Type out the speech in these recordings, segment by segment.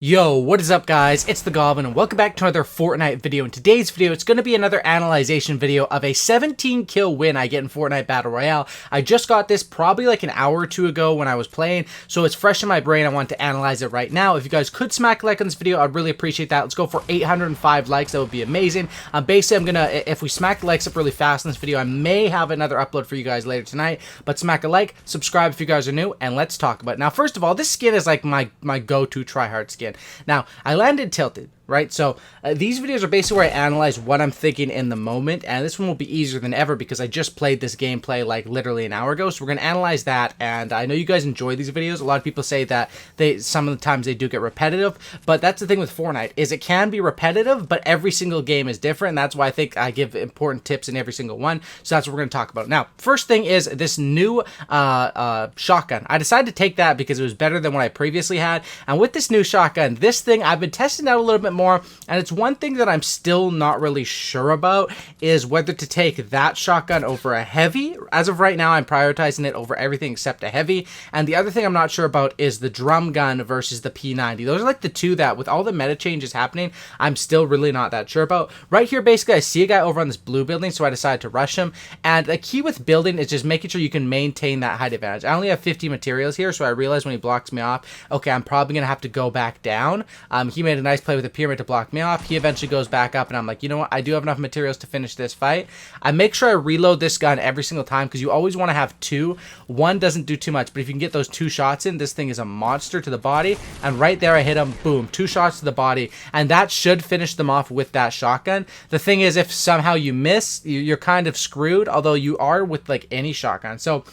Yo, what is up guys? It's the Goblin and welcome back to another Fortnite video. In today's video, it's going to be another analyzation video of a 17 kill win I get in Fortnite Battle Royale. I just got this probably like an hour or two ago when I was playing, so it's fresh in my brain. I want to analyze it right now. If you guys could smack a like on this video, I'd really appreciate that. Let's go for 805 likes. That would be amazing. Basically, I'm going to, if we smack the likes up really fast in this video, I may have another upload for you guys later tonight, but smack a like, subscribe if you guys are new, and let's talk about it. Now, first of all, this skin is like my go-to tryhard skin. Now, I landed tilted, right? So these videos are basically where I analyze what I'm thinking in the moment, and this one will be easier than ever because I just played this gameplay like literally an hour ago. So we're going to analyze that, and I know you guys enjoy these videos. A lot of people say that some of the times they do get repetitive, but that's the thing with Fortnite is it can be repetitive, but every single game is different, and that's why I think I give important tips in every single one. So that's what we're going to talk about. Now, first thing is this new shotgun. I decided to take that because it was better than what I previously had, and with this new shotgun, this thing I've been testing out a little bit more, and it's one thing that I'm still not really sure about is whether to take that shotgun over a heavy. As of right now, I'm prioritizing it over everything except a heavy, and the other thing I'm not sure about is the drum gun versus the P90. Those are like the two that, with all the meta changes happening, I'm still really not that sure about. Right here, basically, I see a guy over on this blue building, so I decided to rush him, and the key with building is just making sure you can maintain that height advantage. I only have 50 materials here, so I realized when he blocks me off, okay, I'm probably going to have to go back down. He made a nice play with the pyramid to block me off. He eventually goes back up, and I'm like, you know what? I do have enough materials to finish this fight. I make sure I reload this gun every single time because you always want to have two. One doesn't do too much, but if you can get those two shots in, this thing is a monster to the body. And right there, I hit him. Boom. 2 shots to the body, and that should finish them off with that shotgun. The thing is, if somehow you miss, you're kind of screwed, although you are with like any shotgun. So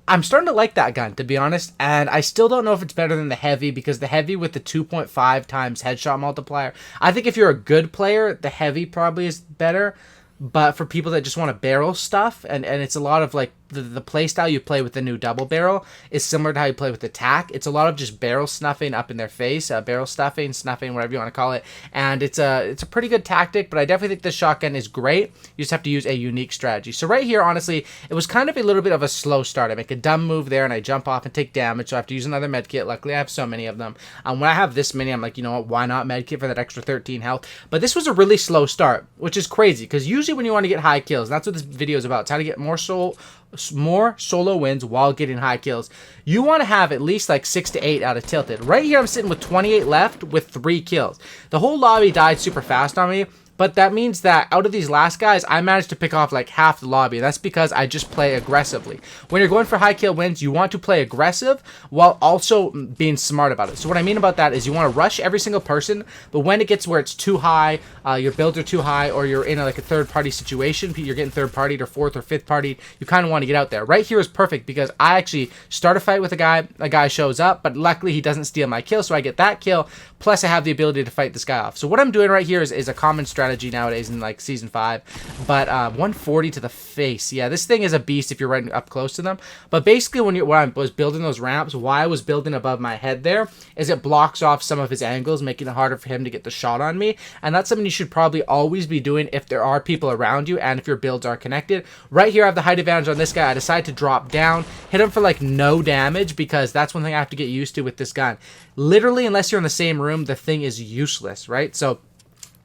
I'm starting to like that gun, to be honest, and I still don't know if it's better than the heavy because the heavy with the 2.5 times headshot multiplier, I think if you're a good player, the heavy probably is better, but for people that just want to barrel stuff, and it's a lot of like the play style you play with the new double barrel is similar to how you play with the tac. It's a lot of just barrel snuffing up in their face, barrel stuffing, snuffing, whatever you want to call it, and it's a pretty good tactic, but I definitely think this shotgun is great. You just have to use a unique strategy. So right here, honestly, it was kind of a little bit of a slow start. I make a dumb move there, and I jump off and take damage, so I have to use another medkit. Luckily, I have so many of them. When I have this many, I'm like, you know what, why not medkit for that extra 13 health? But this was a really slow start, which is crazy, because usually when you want to get high kills, and that's what this video is about, it's how to get more solo wins while getting high kills. You want to have at least like 6 to 8 out of tilted. Right here, I'm sitting with 28 left with 3 kills. The whole lobby died super fast on me, but that means that out of these last guys, I managed to pick off like half the lobby. That's because I just play aggressively. When you're going for high kill wins, you want to play aggressive while also being smart about it. So what I mean about that is you want to rush every single person, but when it gets where it's too high, your builds are too high, or you're in like a third party situation, you're getting third partied or fourth or fifth partied, you kind of want to get out there. Right here is perfect because I actually start a fight with a guy shows up, but luckily he doesn't steal my kill, so I get that kill, plus I have the ability to fight this guy off. So what I'm doing right here is a common strategy nowadays in like season 5, but 140 to the face. Yeah, this thing is a beast if you're right up close to them. But basically when I was building those ramps, why I was building above my head there is it blocks off some of his angles, making it harder for him to get the shot on me, and that's something you should probably always be doing if there are people around you and if your builds are connected. Right here I have the height advantage on this guy. I decide to drop down, hit him for like no damage, because that's one thing I have to get used to with this gun. Literally, unless you're in the same room, the thing is useless, right? So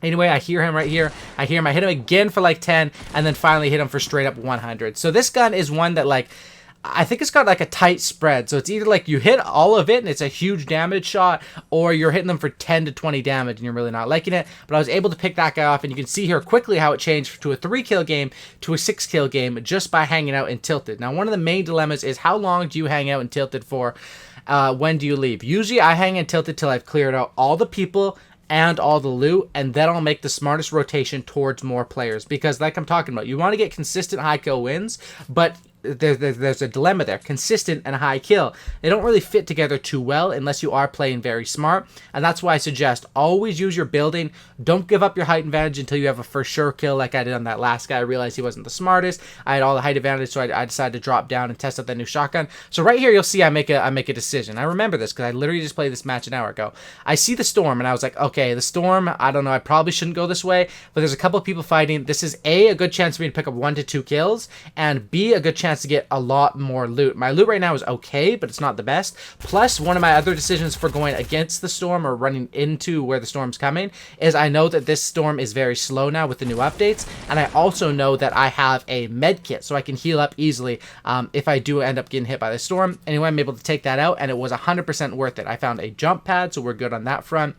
anyway, I hear him right here. I hear him. I hit him again for like 10, and then finally hit him for straight up 100. So this gun is one that, like, I think it's got like a tight spread. So it's either like you hit all of it and it's a huge damage shot, or you're hitting them for 10 to 20 damage and you're really not liking it. But I was able to pick that guy off, and you can see here quickly how it changed to a 3 kill game to a 6 kill game just by hanging out in tilted. Now, one of the main dilemmas is how long do you hang out in tilted for? When do you leave? Usually I hang in tilted till I've cleared out all the people and all the loot, and then I'll make the smartest rotation towards more players, because like I'm talking about, you want to get consistent high kill wins, but there's a dilemma there. Consistent and high kill, they don't really fit together too well unless you are playing very smart, and that's why I suggest always use your building. Don't give up your height advantage until you have a for sure kill, like I did on that last guy. I realized he wasn't the smartest. I had all the height advantage, so I decided to drop down and test out that new shotgun. So right here you'll see I make a decision. I remember this because I literally just played this match an hour ago. I see the storm and I was like, okay, the storm, I don't know, I probably shouldn't go this way, but there's a couple of people fighting. This is A, a good chance for me to pick up 1 to 2 kills, and B, a good chance chance to get a lot more loot. My loot right now is okay, but it's not the best. Plus, one of my other decisions for going against the storm or running into where the storm's coming is I know that this storm is very slow now with the new updates, and I also know that I have a med kit, so I can heal up easily if I do end up getting hit by the storm. Anyway, I'm able to take that out, and it was 100% worth it. I found a jump pad, so we're good on that front,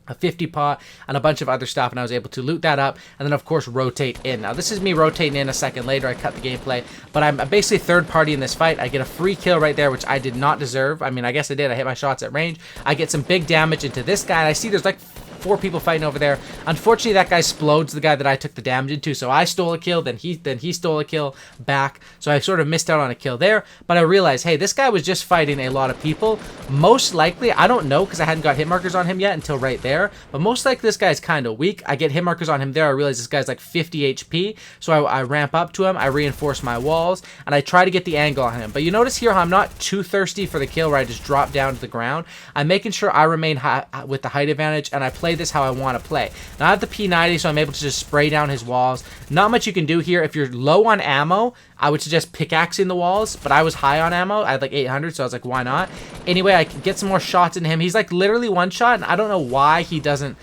a 50 pot, and a bunch of other stuff, and I was able to loot that up, and then of course rotate in. Now this is me rotating in a second later. I cut the gameplay, but I'm basically third party in this fight. I get a free kill right there, which I did not deserve. I mean, I guess I did. I hit my shots at range. I get some big damage into this guy, and I see there's like 4 people fighting over there. Unfortunately, that guy explodes the guy that I took the damage into, so I stole a kill, then he stole a kill back, so I sort of missed out on a kill there. But I realized, hey, this guy was just fighting a lot of people. Most likely, I don't know because I hadn't got hit markers on him yet until right there, but most likely this guy's kind of weak. I get hit markers on him there. I realize this guy's like 50 HP, so I ramp up to him, I reinforce my walls, and I try to get the angle on him. But you notice here how I'm not too thirsty for the kill where I just drop down to the ground. I'm making sure I remain high with the height advantage, and I play this how I want to play. Now I have the P90, so I'm able to just spray down his walls. Not much you can do here. If you're low on ammo, I would suggest pickaxing the walls, but I was high on ammo. I had like 800, so I was like, why not? Anyway, I can get some more shots into him. He's like literally one shot, and I don't know why he doesn't.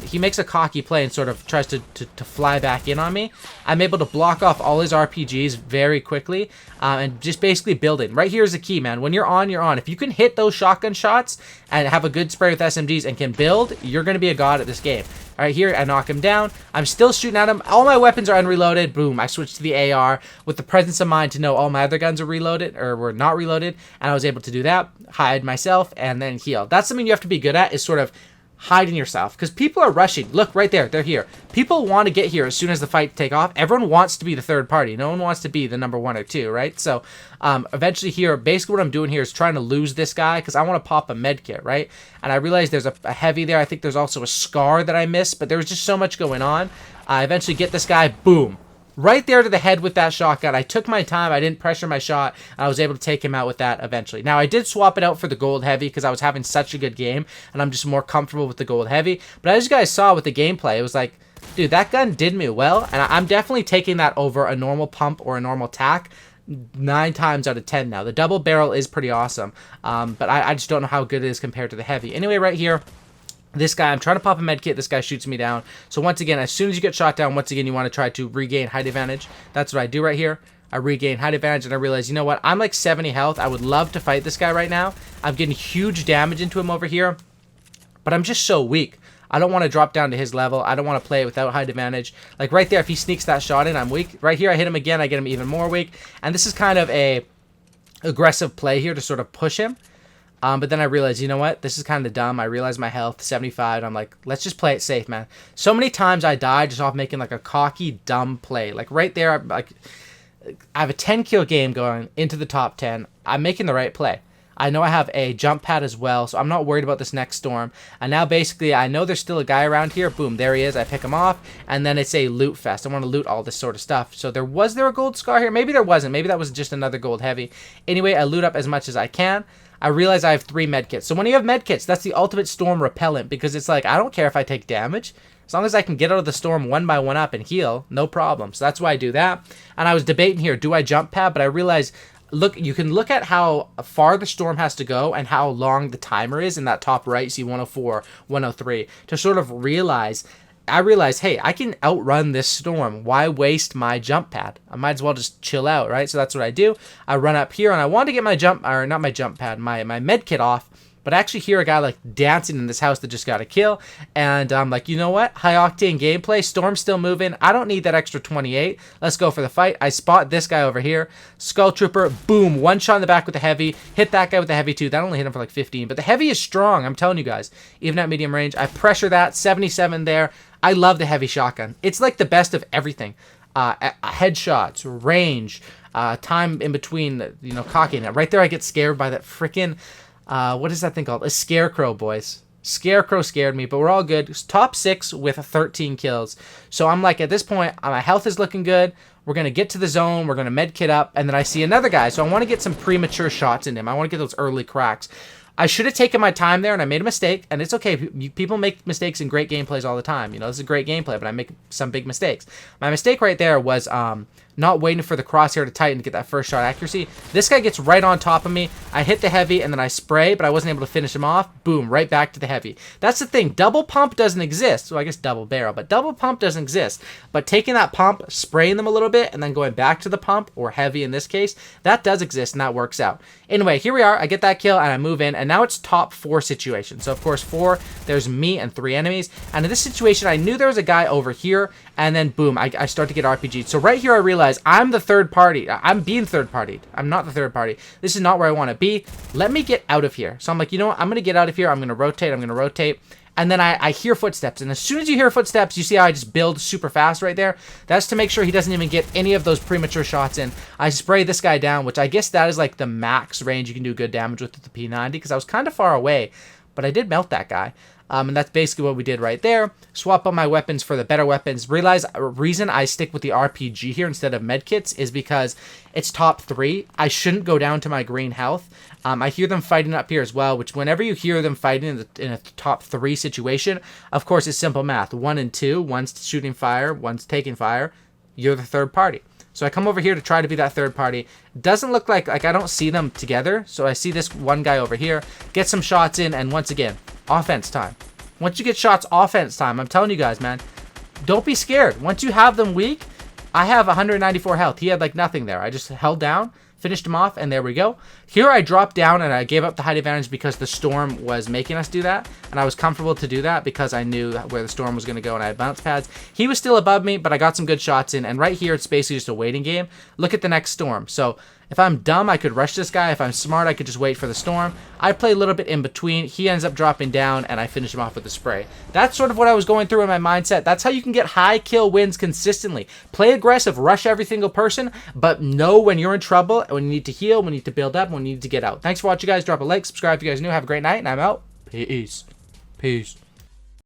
He makes a cocky play and sort of tries to fly back in on me. I'm able to block off all his RPGs very quickly, and just basically building. Right here is the key, man. When you're on, you're on. If you can hit those shotgun shots and have a good spray with SMGs and can build, you're going to be a god at this game. All right, here, I knock him down. I'm still shooting at him. All my weapons are unreloaded. Boom, I switched to the AR with the presence of mind to know all my other guns are reloaded, or were not reloaded, and I was able to do that, hide myself, and then heal. That's something you have to be good at, is sort of hiding yourself, because people are rushing. Look right there, they're here. People want to get here as soon as the fight take off. Everyone wants to be the third party. No one wants to be the number 1 or 2, right? So eventually here, basically what I'm doing here is trying to lose this guy because I want to pop a med kit, right? And I realize there's a heavy there. I think there's also a scar that I missed, but there was just so much going on. I eventually get this guy, boom, right there to the head with that shotgun. I took my time. I didn't pressure my shot. And I was able to take him out with that eventually. Now, I did swap it out for the gold heavy because I was having such a good game, and I'm just more comfortable with the gold heavy. But as you guys saw with the gameplay, it was like, dude, that gun did me well, and I'm definitely taking that over a normal pump or a normal tack 9 times out of 10 now. The double barrel is pretty awesome, but I just don't know how good it is compared to the heavy. Anyway, right here, this guy, I'm trying to pop a med kit. This guy shoots me down. So once again, as soon as you get shot down, once again, you want to try to regain height advantage. That's what I do right here. I regain height advantage, and I realize, you know what? I'm like 70 health. I would love to fight this guy right now. I'm getting huge damage into him over here, but I'm just so weak. I don't want to drop down to his level. I don't want to play it without height advantage. Like right there, if he sneaks that shot in, I'm weak. Right here, I hit him again. I get him even more weak. And this is kind of a aggressive play here to sort of push him. But then I realized, you know what? This is kind of dumb. I realized my health, 75. I'm like, let's just play it safe, man. So many times I died just off making like a cocky, dumb play. Like right there, I have a 10 kill game going into the top 10. I'm making the right play. I know I have a jump pad as well, so I'm not worried about this next storm. And now basically, I know there's still a guy around here. Boom, there he is. I pick him off, and then it's a loot fest. I want to loot all this sort of stuff. So was there a gold scar here? Maybe there wasn't. Maybe that was just another gold heavy. Anyway, I loot up as much as I can. I realize I have 3 medkits. So when you have medkits, that's the ultimate storm repellent, because it's like, I don't care if I take damage. As long as I can get out of the storm one by one up and heal, no problem. So that's why I do that. And I was debating here, do I jump pad? But I realized, look, you can look at how far the storm has to go and how long the timer is in that top right, see 104, 103, to sort of realize, I realized, hey, I can outrun this storm. Why waste my jump pad? I might as well just chill out, right? So that's what I do. I run up here, and I want to get my jump, or not my jump pad, my med kit off. But I actually hear a guy like dancing in this house that just got a kill. And I'm like, you know what? High octane gameplay. Storm's still moving. I don't need that extra 28. Let's go for the fight. I spot this guy over here. Skull Trooper. Boom. One shot in the back with the heavy. Hit that guy with the heavy too. That only hit him for like 15. But the heavy is strong. I'm telling you guys. Even at medium range. I pressure that. 77 there. I love the heavy shotgun. It's like the best of everything. Headshots. Range. Time in between, cocking it. Right there I get scared by that freaking... what is that thing called? A scarecrow, boys. Scarecrow scared me, but we're all good. Top 6 with 13 kills. So I'm like, at this point, my health is looking good. We're going to get to the zone. We're going to med kit up. And then I see another guy. So I want to get some premature shots in him. I want to get those early cracks. I should have taken my time there, and I made a mistake. And it's okay. People make mistakes in great gameplays all the time. This is a great gameplay, but I make some big mistakes. My mistake right there was not waiting for the crosshair to tighten to get that first shot accuracy. This guy gets right on top of me. I hit the heavy and then I spray, but I wasn't able to finish him off. Boom, right back to the heavy. That's the thing. Double pump doesn't exist. Well, I guess double barrel, but double pump doesn't exist. But taking that pump, spraying them a little bit, and then going back to the pump, or heavy in this case, that does exist and that works out. Anyway, here we are. I get that kill and I move in, and now it's top 4 situation. So of course 4, there's me and 3 enemies. And in this situation, I knew there was a guy over here, and then boom, I start to get RPG'd. So right here I realize I'm the third party. I'm being third partied. I'm not the third party. This is not where I want to be. Let me get out of here. So I'm like, you know what? I'm going to get out of here. I'm going to rotate. And then I hear footsteps. And as soon as you hear footsteps, you see how I just build super fast right there? That's to make sure he doesn't even get any of those premature shots in. I spray this guy down, which I guess that is like the max range you can do good damage with the P90, because I was kind of far away. But I did melt that guy. And that's basically what we did right there. Swap out my weapons for the better weapons. Realize a reason I stick with the RPG here instead of medkits is because it's top 3. I shouldn't go down to my green health. I hear them fighting up here as well, which whenever you hear them fighting in a top 3 situation, of course it's simple math. 1 and 2, one's shooting fire, one's taking fire. You're the third party. So I come over here to try to be that third party. Doesn't look like I don't see them together. So I see this one guy over here, get some shots in, and once again, offense time. Once you get shots, offense time. I'm telling you guys, man, don't be scared. Once you have them weak, I have 194 health. He had like nothing there. I just held down, finished him off, and there we go. Here I dropped down and I gave up the height advantage because the storm was making us do that, and I was comfortable to do that because I knew where the storm was going to go and I had bounce pads. He was still above me, but I got some good shots in, and right here it's basically just a waiting game. Look at the next storm. So if I'm dumb, I could rush this guy. If I'm smart, I could just wait for the storm. I play a little bit in between. He ends up dropping down, and I finish him off with a spray. That's sort of what I was going through in my mindset. That's how you can get high kill wins consistently. Play aggressive, rush every single person, but know when you're in trouble, when you need to heal, when you need to build up, when you need to get out. Thanks for watching, guys. Drop a like, subscribe if you guys are new. Have a great night, and I'm out. Peace. Peace.